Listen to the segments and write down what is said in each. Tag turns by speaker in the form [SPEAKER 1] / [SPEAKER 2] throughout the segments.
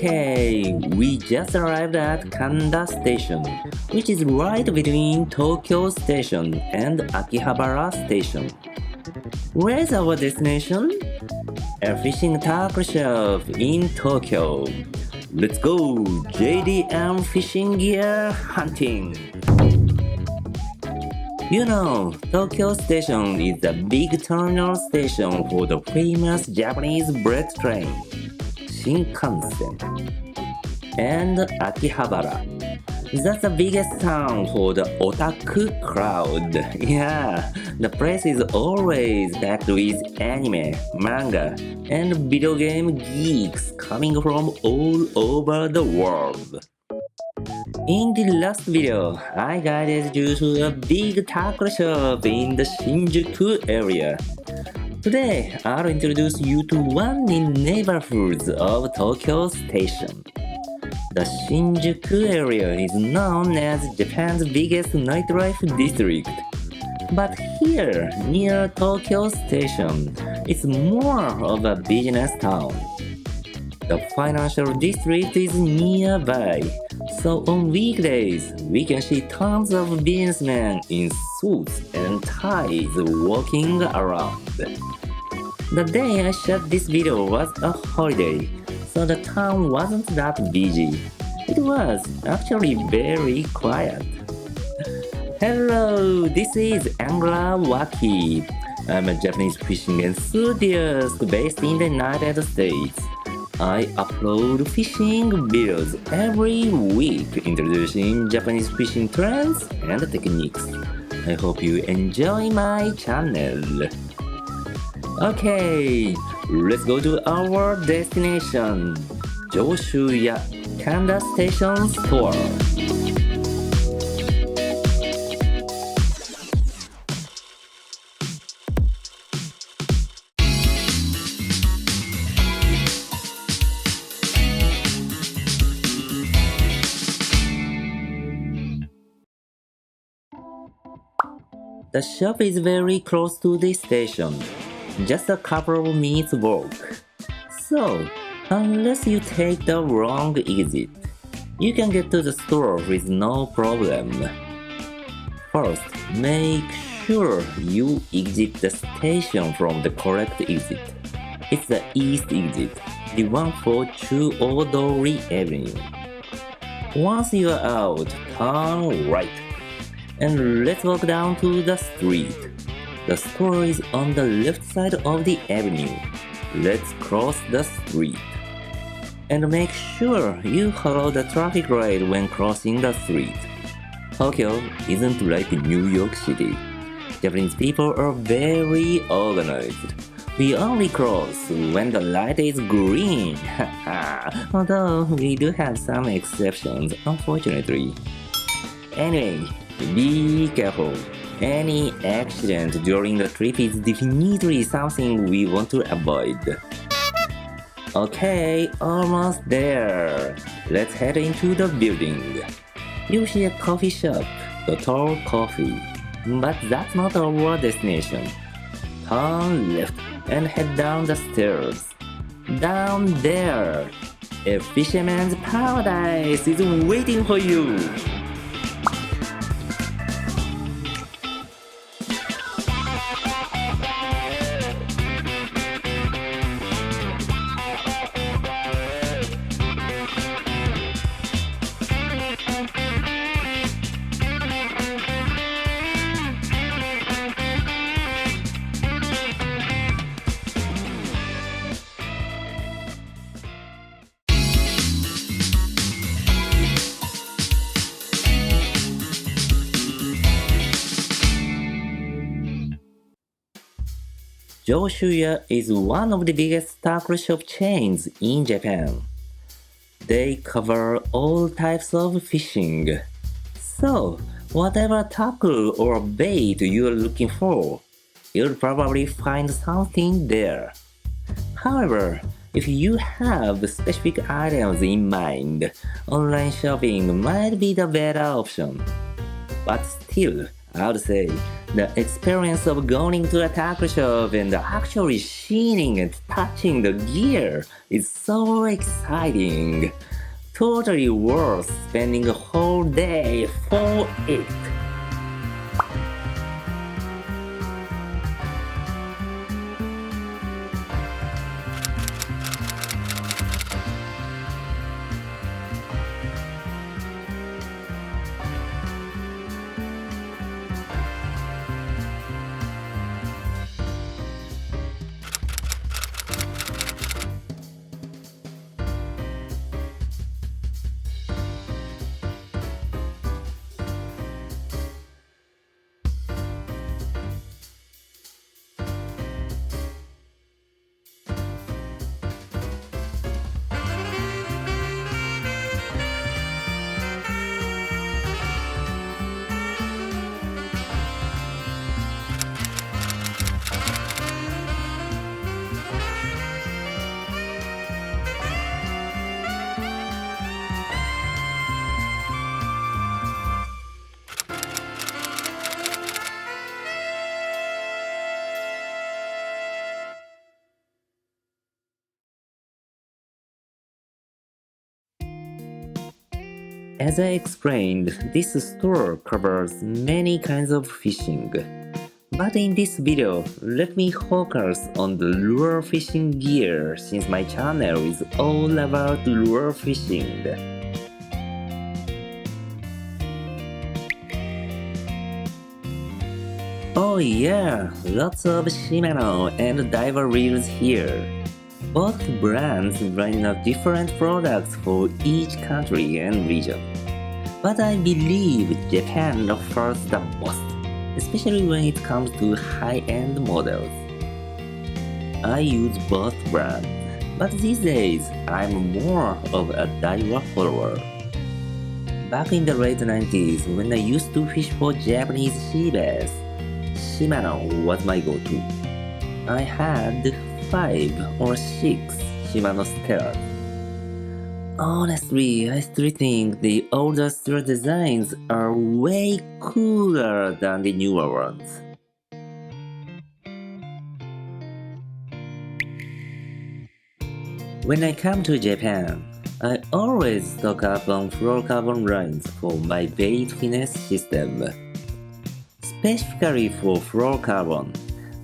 [SPEAKER 1] Okay, we just arrived at Kanda Station, which is right between Tokyo Station and Akihabara Station. Where's our destination? A fishing tackle shop in Tokyo. Let's go JDM fishing gear hunting! You know, Tokyo Station is the big terminal station for the famous Japanese bullet train, Shinkansen. And Akihabara. That's the biggest town for the otaku crowd. Yeah, the place is always packed with anime, manga, and video game geeks coming from all over the world. In the last video, I guided you to a big tackle shop in the Shinjuku area. Today, I'll introduce you to one in neighborhoods of Tokyo Station. The Shinjuku area is known as Japan's biggest nightlife district. But here, near Tokyo Station, it's more of a business town. The financial district is nearby, so on weekdays, we can see tons of businessmen in suits and ties walking around. The day I shot this video was a holiday, so the town wasn't that busy. It was actually very quiet. Hello, this is Angler Waki. I'm a Japanese fishing enthusiast based in the United States. I upload fishing videos every week introducing Japanese fishing trends and techniques. I hope you enjoy my channel. Okay, let's go to our destination, Joshuya Kanda Station store. The shop is very close to the station, just a couple of minutes walk. So, unless you take the wrong exit, you can get to the store with no problem. First, make sure you exit the station from the correct exit. It's the east exit, the one for Chuodori Avenue. Once you are out, turn right. And let's walk down to the street. The store is on the left side of the avenue. Let's cross the street. And make sure you follow the traffic light when crossing the street. Tokyo isn't like New York City. Japanese people are very organized. We only cross when the light is green. Although we do have some exceptions, unfortunately. Anyway, be careful. Any accident during the trip is definitely something we want to avoid. Okay, almost there. Let's head into the building. You see a coffee shop, the Tall Coffee. But that's not our destination. Turn left and head down the stairs. Down there, a fisherman's paradise is waiting for you. Joshuya is one of the biggest tackle shop chains in Japan. They cover all types of fishing. So, whatever tackle or bait you're looking for, you'll probably find something there. However, if you have specific items in mind, online shopping might be the better option. But still, I would say The experience of going to a tackle shop and actually seeing and touching the gear is so exciting. Totally worth spending a whole day for it. As I explained, this store covers many kinds of fishing. But in this video, let me focus on the lure fishing gear since my channel is all about lure fishing. Oh yeah, lots of Shimano and Daiwa reels here. Both brands line up different products for each country and region. But I believe Japan offers the most, especially when it comes to high-end models. I use both brands, but these days I'm more of a Daiwa follower. Back in the late 90s, when I used to fish for Japanese sea bass, Shimano was my go-to. I had 5 or 6 Shimano Stellas. Honestly, I still think the older Stella designs are way cooler than the newer ones. When I come to Japan, I always stock up on fluorocarbon lines for my bait finesse system. Specifically for fluorocarbon,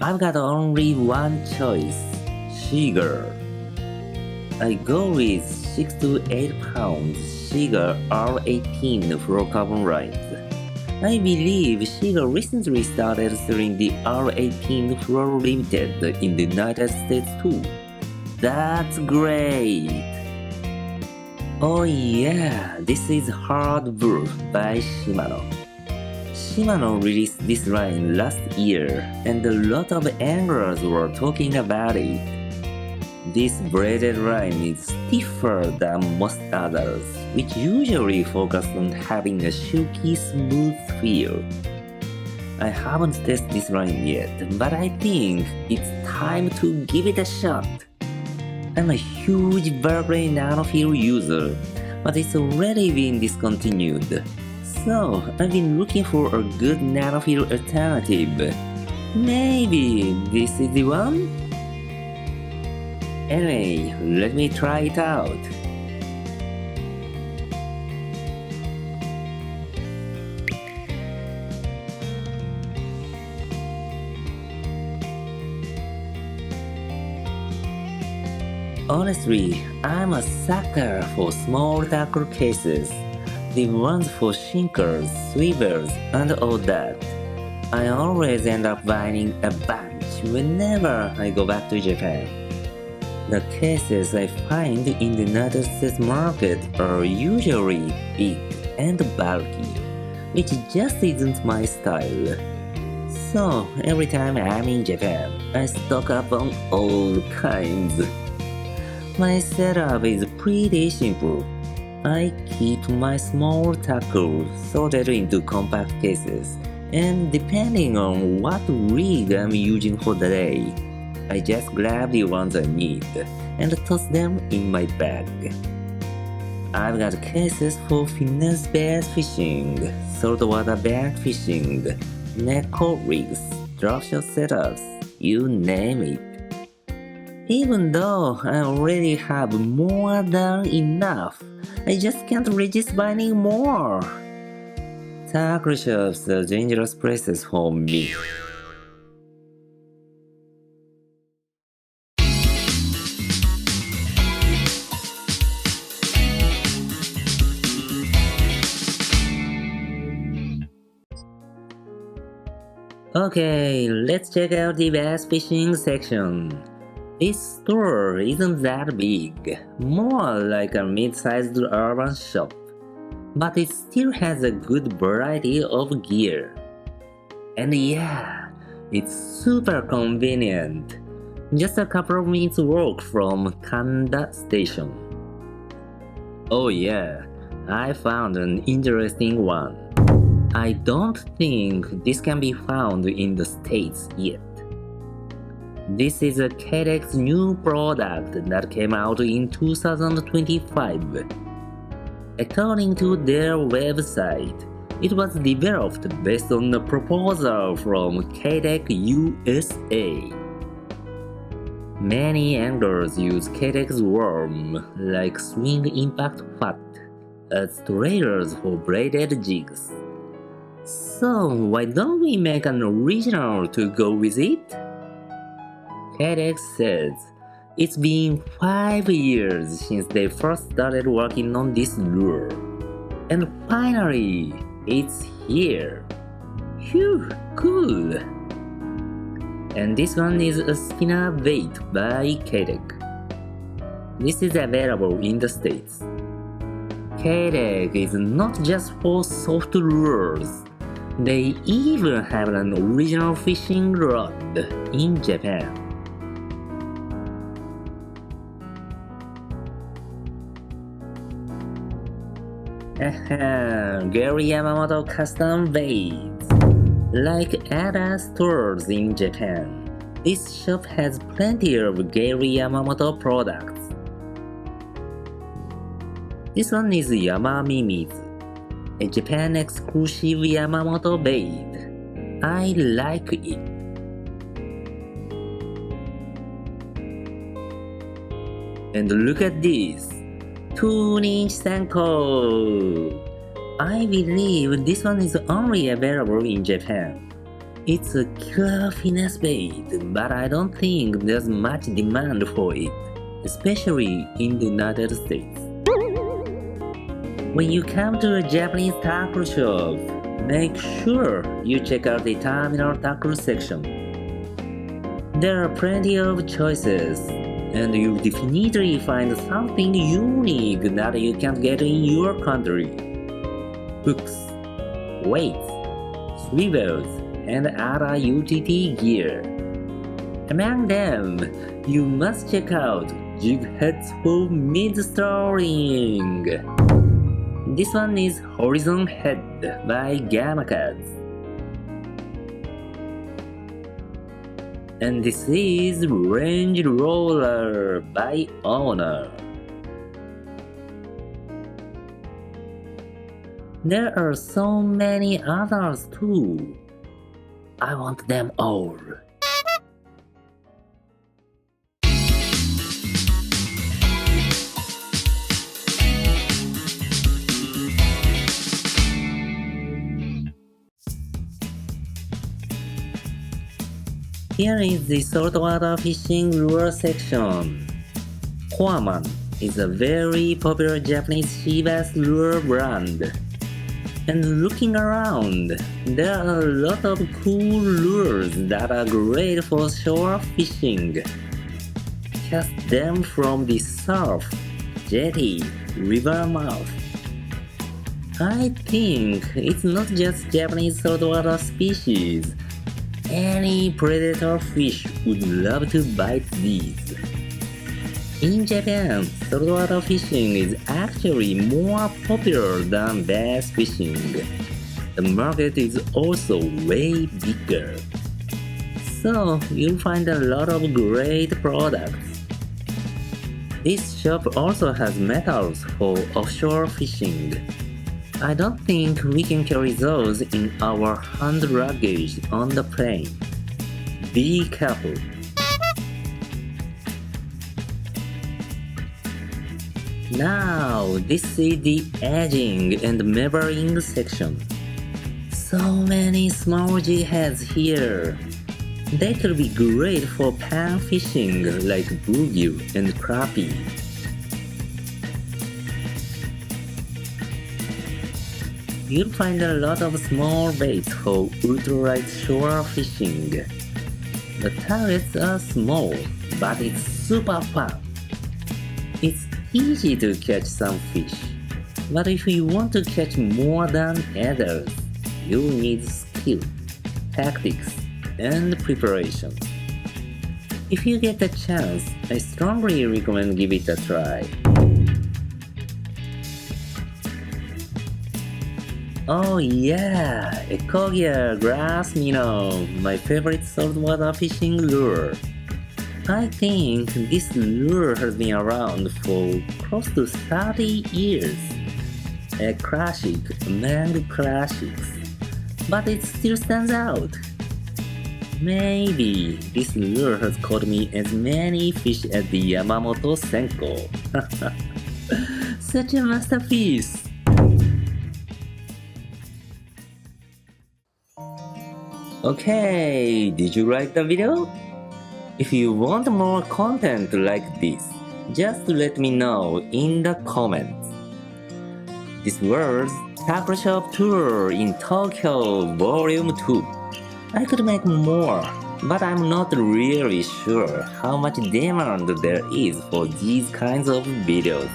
[SPEAKER 1] I've got only one choice: Seagull. I go with 6 to 8 pounds Seagull R18 fluorocarbon lines. I believe Seagull recently started selling the R18 Fluoro Limited in the United States too. That's great! Oh yeah, this is Hard Wolf by Shimano. Shimano released this line last year and a lot of anglers were talking about it. This braided line is stiffer than most others, which usually focus on having a silky smooth feel. I haven't tested this line yet, but I think it's time to give it a shot. I'm a huge Berkeley nanofil user, but it's already been discontinued. So I've been looking for a good nanofil alternative. Maybe this is the one? Anyway, let me try it out. Honestly, I'm a sucker for small tackle cases. The ones for sinkers, sweepers, and all that. I always end up buying a bunch whenever I go back to Japan. The cases I find in the United States market are usually big and bulky, which just isn't my style. So every time I'm in Japan, I stock up on all kinds. My setup is pretty simple. I keep my small tackle sorted into compact cases, and depending on what rig I'm using for the day, I just grab the ones I need and toss them in my bag. I've got cases for finesse bass fishing, saltwater bass fishing, Neko rigs, drop-shot setups, you name it. Even though I already have more than enough, I just can't resist finding more. Tackle shops are dangerous places for me. Okay, let's check out the bass fishing section. This store isn't that big, more like a mid-sized urban shop, but it still has a good variety of gear. And yeah, it's super convenient. Just a couple of minutes walk from Kanda Station. Oh yeah, I found an interesting one. I don't think this can be found in the States yet. This is a Keitech's new product that came out in 2025. According to their website, it was developed based on a proposal from Keitech USA. Many anglers use Keitech's worm, like swing impact fat, as trailers for braided jigs. So why don't we make an original to go with it? Keitech says it's been 5 years since they first started working on this lure. And finally, it's here. Phew, cool! And this one is a spinner bait by Keitech. This is available in the States. Keitech is not just for soft lures. They even have an original fishing rod in Japan. Gary Yamamoto custom baits. Like other stores in Japan, this shop has plenty of Gary Yamamoto products. This one is Yamamimizu, a Japan exclusive Yamamoto bait. I like it. And look at this, 2-inch Senko. I believe this one is only available in Japan. It's a killer finesse bait, but I don't think there's much demand for it, especially in the United States. When you come to a Japanese tackle shop, make sure you check out the terminal tackle section. There are plenty of choices, and you'll definitely find something unique that you can't get in your country. Hooks, weights, swivels, and other UTT gear. Among them, you must check out jig heads for mid-storing. This one is Horizon Head by Gamakaz. And this is Range Roller by Owner. There are so many others too. I want them all. Here is the saltwater fishing lure section. COREMAN is a very popular Japanese sea bass lure brand. And looking around, there are a lot of cool lures that are great for shore fishing. Cast them from the surf, jetty, river mouth. I think it's not just Japanese saltwater species. Any predator fish would love to bite these. In Japan, saltwater fishing is actually more popular than bass fishing. The market is also way bigger. So you'll find a lot of great products. This shop also has metals for offshore fishing. I don't think we can carry those in our hand luggage on the plane. Be careful. Now, this is the edging and mirroring section. So many small G-heads here. They could be great for pan fishing like bluegill and crappie. You'll find a lot of small baits for ultralight shore fishing. The targets are small, but it's super fun. It's easy to catch some fish, but if you want to catch more than others, you'll need skill, tactics, and preparation. If you get a chance, I strongly recommend give it a try. Oh yeah, Ecogear Grass Minnow, my favorite saltwater fishing lure. I think this lure has been around for close to 30 years. A classic among classics, but it still stands out. Maybe this lure has caught me as many fish as the Yamamoto Senko. Such a masterpiece! Okay, did you like the video? If you want more content like this, just let me know in the comments. This was Tackle Shop Tour in Tokyo Volume 2. I could make more, but I'm not really sure how much demand there is for these kinds of videos.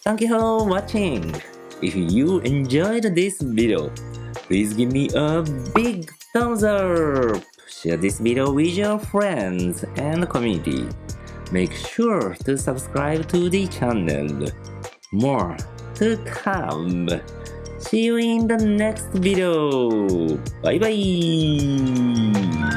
[SPEAKER 1] Thank you for watching. If you enjoyed this video, please give me a big thumbs up. Share this video with your friends and community. Make sure to subscribe to the channel. More to come. See you in the next video. Bye bye.